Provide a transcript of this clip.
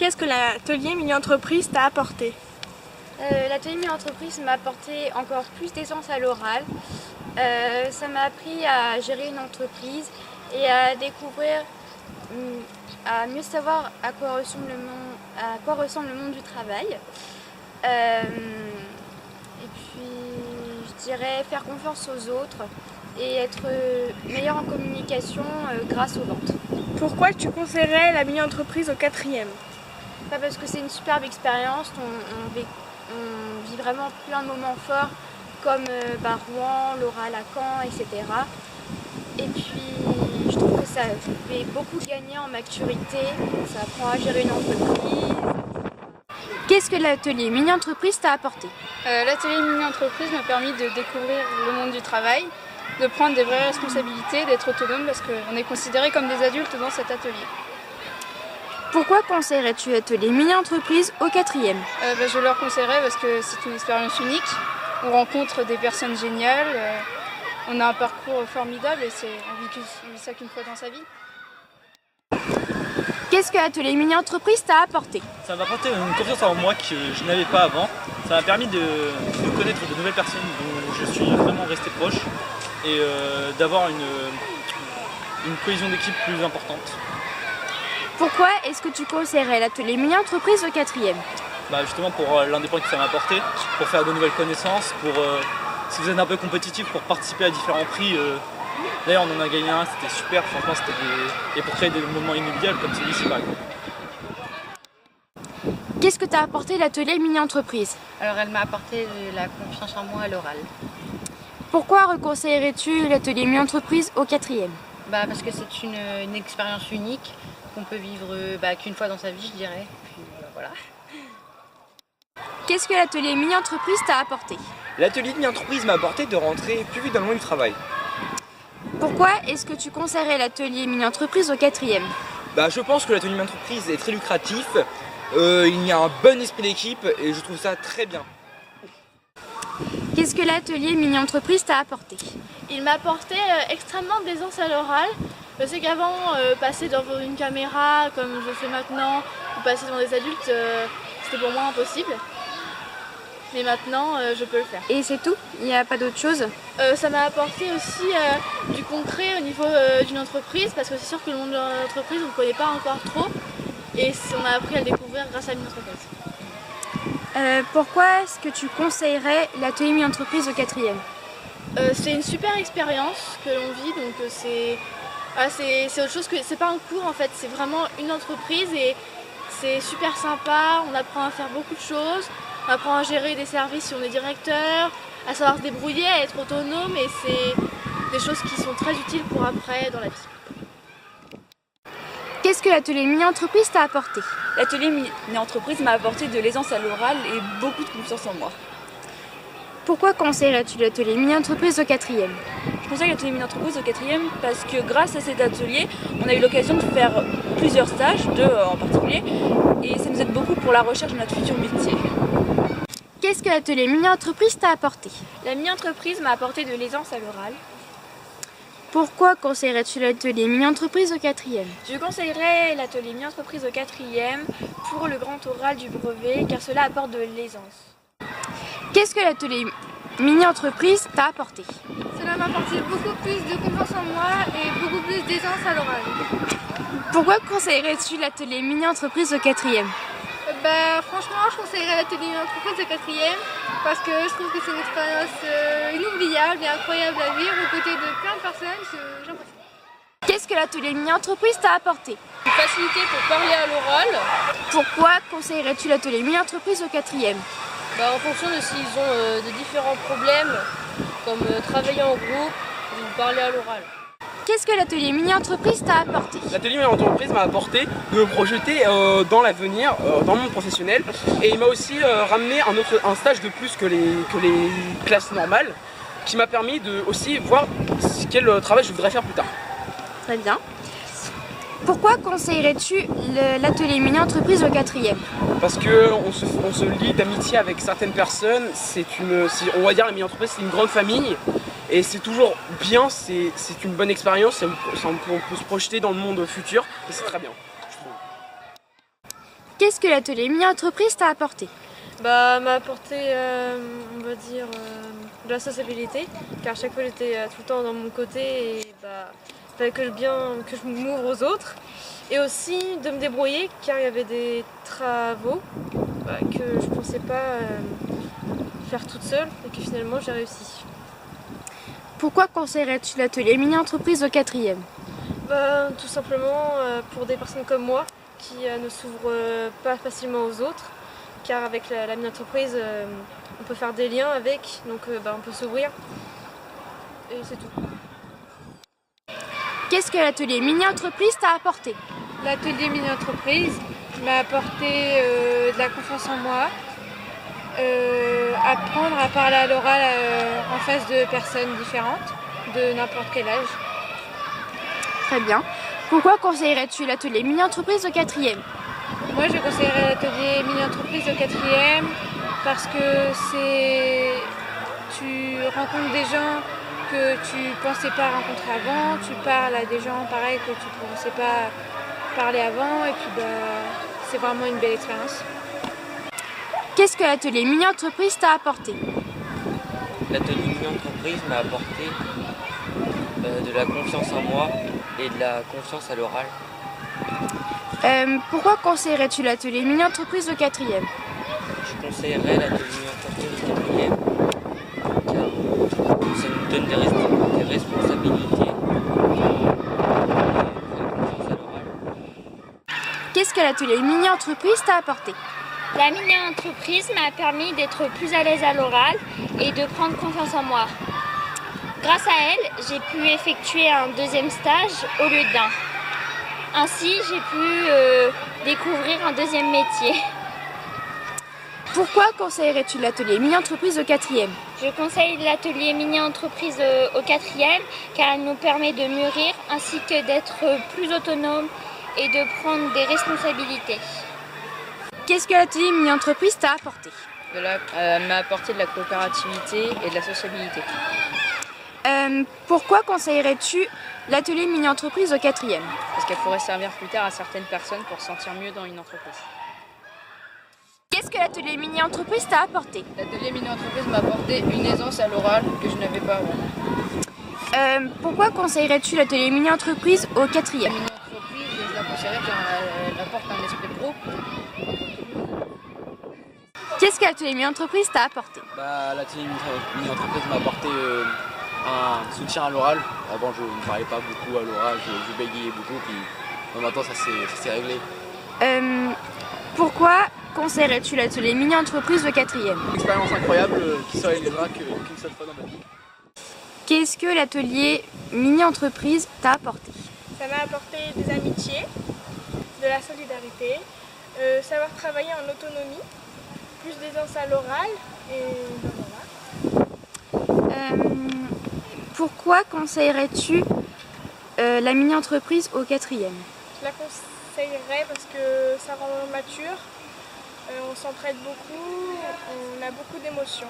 qu'est-ce que l'atelier mini-entreprise t'a apporté? L'atelier mini-entreprise m'a apporté encore plus d'aisance à l'oral. Ça m'a appris à gérer une entreprise et à découvrir, à mieux savoir à quoi ressemble le monde du travail. Et puis, je dirais faire confiance aux autres et être meilleur en communication grâce aux ventes. Pourquoi tu conseillerais la mini-entreprise au 4e? Parce que c'est une superbe expérience, on vit vraiment plein de moments forts comme Rouen, l'oral à Caen, etc. Et puis je trouve que ça fait beaucoup gagner en maturité, ça apprend à gérer une entreprise. Qu'est-ce que l'atelier mini-entreprise t'a apporté? L'atelier mini-entreprise m'a permis de découvrir le monde du travail, de prendre des vraies responsabilités, d'être autonome parce qu'on est considérés comme des adultes dans cet atelier. Pourquoi conseillerais-tu l'atelier mini-entreprise au 4e? Je leur conseillerais parce que c'est une expérience unique. On rencontre des personnes géniales, on a un parcours formidable et on vit ça qu'une fois dans sa vie. Qu'est-ce que l'atelier mini-entreprise t'a apporté? Ça m'a apporté une confiance en moi que je n'avais pas avant. Ça m'a permis de connaître de nouvelles personnes dont je suis vraiment resté proche et d'avoir une cohésion d'équipe plus importante. Pourquoi est-ce que tu conseillerais l'atelier mini-entreprise au 4e? Justement pour l'indépendance que ça m'a apporté, pour faire de nouvelles connaissances, pour si vous êtes un peu compétitif, pour participer à différents prix. D'ailleurs on en a gagné un, c'était super, franchement et pour créer des moments inoubliables comme celui-ci par exemple. Qu'est-ce que t'a apporté l'atelier mini-entreprise? Alors elle m'a apporté de la confiance en moi à l'oral. Pourquoi reconseillerais-tu l'atelier mini-entreprise au 4e? Parce que c'est une expérience unique qu'on peut vivre qu'une fois dans sa vie, je dirais. Puis, voilà. Qu'est-ce que l'atelier mini-entreprise t'a apporté? L'atelier mini-entreprise m'a apporté de rentrer plus vite dans le monde du travail. Pourquoi est-ce que tu conseillerais l'atelier mini-entreprise au 4e? Je pense que l'atelier mini-entreprise est très lucratif, il y a un bon esprit d'équipe et je trouve ça très bien. Qu'est-ce que l'atelier mini-entreprise t'a apporté? Il m'a apporté extrêmement d'aisance à l'oral. Je sais qu'avant, passer devant une caméra comme je fais maintenant, ou passer devant des adultes, c'était pour moi impossible. Mais maintenant, je peux le faire. Et c'est tout? Il n'y a pas d'autre chose? Ça m'a apporté aussi du concret au niveau d'une entreprise, parce que c'est sûr que le monde de l'entreprise, on ne connaît pas encore trop. Et on a appris à le découvrir grâce à une entreprise. Pourquoi est-ce que tu conseillerais l'atelier mini-entreprise au 4e? C'est une super expérience que l'on vit, donc c'est autre chose que c'est pas un cours en fait, c'est vraiment une entreprise et c'est super sympa. On apprend à faire beaucoup de choses, on apprend à gérer des services si on est directeur, à savoir se débrouiller, à être autonome et c'est des choses qui sont très utiles pour après dans la vie. Qu'est-ce que l'atelier mini-entreprise t'a apporté? L'atelier mini-entreprise m'a apporté de l'aisance à l'oral et beaucoup de confiance en moi. Pourquoi conseillerais-tu l'atelier mini-entreprise au 4e? Je conseille l'atelier mini-entreprise au 4e parce que grâce à cet atelier, on a eu l'occasion de faire plusieurs stages, 2 en particulier, et ça nous aide beaucoup pour la recherche de notre futur métier. Qu'est-ce que l'atelier mini-entreprise t'a apporté? La mini-entreprise m'a apporté de l'aisance à l'oral. Pourquoi conseillerais-tu l'atelier mini-entreprise au 4e? Je conseillerais l'atelier mini-entreprise au 4e pour le grand oral du brevet car cela apporte de l'aisance. Qu'est-ce que l'atelier mini-entreprise t'a apporté? Cela m'a apporté beaucoup plus de confiance en moi et beaucoup plus d'aisance à l'oral. Pourquoi conseillerais-tu l'atelier mini-entreprise au 4e? Franchement, je conseillerais l'atelier mini-entreprise au 4e parce que je trouve que c'est une expérience inoubliable et incroyable à vivre aux côtés de plein de personnes. J'apprécie. Qu'est-ce que l'atelier mini-entreprise t'a apporté? Une facilité pour parler à l'oral. Pourquoi conseillerais-tu l'atelier mini-entreprise au 4e? En fonction de s'ils ont de différents problèmes, comme travailler en groupe ou parler à l'oral. Qu'est-ce que l'atelier mini-entreprise t'a apporté? L'atelier mini-entreprise m'a apporté de me projeter dans l'avenir, dans le monde professionnel et il m'a aussi ramené un stage de plus que les classes normales qui m'a permis de aussi voir quel travail je voudrais faire plus tard. Très bien. Pourquoi conseillerais-tu l'atelier mini-entreprise au 4e? Parce qu'on se lie d'amitié avec certaines personnes, on va dire la mini-entreprise c'est une grande famille et c'est toujours bien, c'est une bonne expérience, on peut se projeter dans le monde futur et c'est très bien, je trouve. Qu'est-ce que l'atelier mini-entreprise t'a apporté? M'a apporté, on va dire, de la sociabilité, car à chaque fois j'étais tout le temps dans mon côté et il fallait que je m'ouvre aux autres. Et aussi de me débrouiller, car il y avait des travaux que je ne pensais pas faire toute seule et que finalement j'ai réussi. Pourquoi conseillerais-tu l'atelier mini-entreprise au 4e? Tout simplement pour des personnes comme moi qui ne s'ouvrent pas facilement aux autres, car avec la mini-entreprise on peut faire des liens avec, donc on peut s'ouvrir et c'est tout. Qu'est-ce que l'atelier mini-entreprise t'a apporté? L'atelier mini-entreprise m'a apporté de la confiance en moi, apprendre à parler à l'oral en face de personnes différentes, de n'importe quel âge. Très bien. Pourquoi conseillerais-tu l'atelier mini-entreprise au 4e? Moi, je conseillerais l'atelier mini-entreprise au 4e parce que tu rencontres des gens que tu pensais pas rencontrer avant, tu parles à des gens pareil que tu ne pensais pas parler avant et puis c'est vraiment une belle expérience. Qu'est-ce que l'atelier mini-entreprise t'a apporté? L'atelier mini-entreprise m'a apporté de la confiance en moi et de la confiance à l'oral. Pourquoi conseillerais-tu l'atelier mini-entreprise au 4e? Je conseillerais l'atelier mini-entreprise au 4e car ça nous donne des responsabilités et de la confiance à l'oral. Qu'est-ce que l'atelier mini-entreprise t'a apporté? La mini-entreprise m'a permis d'être plus à l'aise à l'oral et de prendre confiance en moi. Grâce à elle, j'ai pu effectuer un 2e stage au lieu d'un. Ainsi, j'ai pu découvrir un 2e métier. Pourquoi conseillerais-tu l'atelier mini-entreprise au 4e? Je conseille l'atelier mini-entreprise au 4e car elle nous permet de mûrir ainsi que d'être plus autonome et de prendre des responsabilités. Qu'est-ce que l'atelier mini-entreprise t'a apporté? M'a apporté de la coopérativité et de la sociabilité. Pourquoi conseillerais-tu l'atelier mini-entreprise au 4e? Parce qu'elle pourrait servir plus tard à certaines personnes pour se sentir mieux dans une entreprise. Qu'est-ce que l'atelier mini-entreprise t'a apporté? L'atelier mini-entreprise m'a apporté une aisance à l'oral que je n'avais pas avant. Pourquoi conseillerais-tu l'atelier mini-entreprise au 4e? La mini-entreprise, je la conseillerais car elle apporte un esprit de groupe. Qu'est-ce que l'atelier mini-entreprise t'a apporté? L'atelier mini-entreprise m'a apporté un soutien à l'oral. Avant, je ne parlais pas beaucoup à l'oral, je bégayais beaucoup, puis maintenant ça s'est réglé. Pourquoi conseillerais-tu l'atelier mini-entreprise au 4e? Une expérience incroyable qui s'arrivera qu'une seule fois dans ma vie. Qu'est-ce que l'atelier mini-entreprise t'a apporté? Ça m'a apporté des amitiés, de la solidarité, savoir travailler en autonomie, plus d'aisance à l'oral et voilà. Pourquoi conseillerais-tu la mini-entreprise au 4e? Je la conseillerais parce que ça rend mature, on s'entraide beaucoup, on a beaucoup d'émotions.